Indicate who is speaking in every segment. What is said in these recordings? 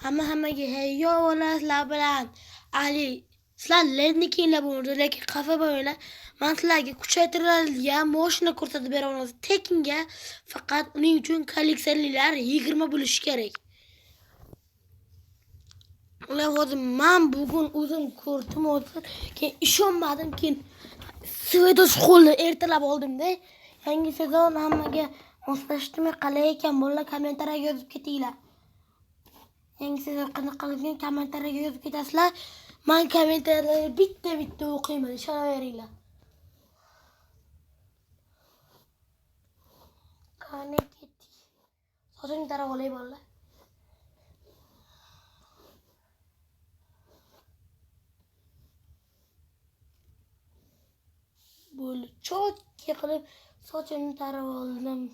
Speaker 1: Hammaga hey yo olasizlar bilan Ali sizlar ledni kiyinlab bo'ldi, lekin xafa bo'lmanglar. Men sizlarga kuchaytirilgan mashina ko'rsatib beraman. Tekinga faqat uning uchun kolleksiyalar 20 bo'lishi kerak. Ular men bugun o'zim ko'rdim, keyin ishonmadim, keyin Svetos qo'lni ertalab oldim-da. Yangi sezon hammaga moslashdimi, qalay ekan bolalar kommentariyaga yozib ketinglar. Yangi sezon qanaqa qilgan kommentariyaga yozib ketasizlar. Men kommentariyani bitta o'qiyman, ishonaveringlar. Qani ketdik. Sochimni tarab olay bolalar. Böyle çok yıkılıp saçımı taraf oldum.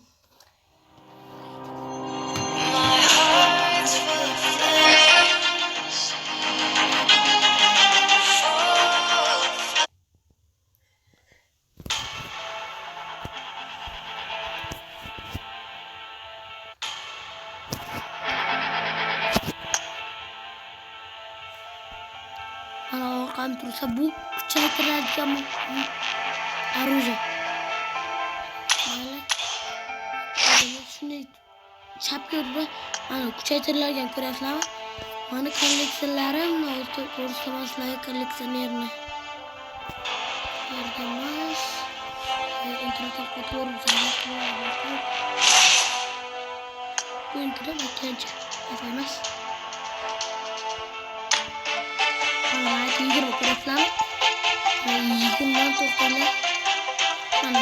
Speaker 1: Ana orqam tursa bu kuchaytiradigan оружие. Mana shunday chapga urib, mana kuchaytirilgan ko'rasizlarmi? Mana kolleksiyalarim, ko'rsatmaslar kolleksionerni. Yerdamas. Internetga qo'yib bu internet akkancha emas. Mana tigir ko'rasizlarmi? Yigirmadan to'xtanglar. Mana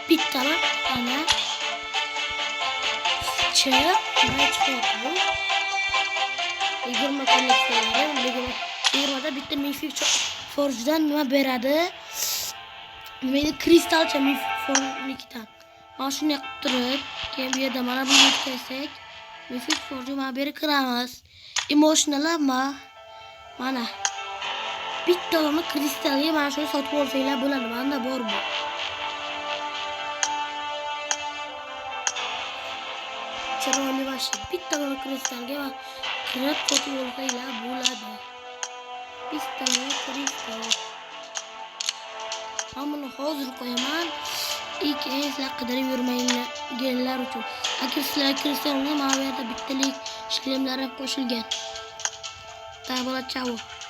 Speaker 1: bitta bor, mana chiqyapti. 20 kolleksiyalari, 20da bitta Mythic Forge'dan nima beradi? Meni kristalcha Mythic Forge'dan. Mana shuni qilib turib, keyin bu yerda mana buni yetkazsak, Mythic Forge mana beri kiramiz. Emotionallar mana bitta olma kristalga mana shuni sotib olsanglar bo'ladi. Menda bor bu. Chiroyli vashi bitta olma kristalga kirib sotib olsanglar bo'ladi. Bitta olma kristal. Men buni hozir qo'yaman. Sizlar qidirib yurmaydiganlar uchun. Agar sizlar kristalni mana bu yerda bittalik shlemlar qo'shilgan. Tabola chavo.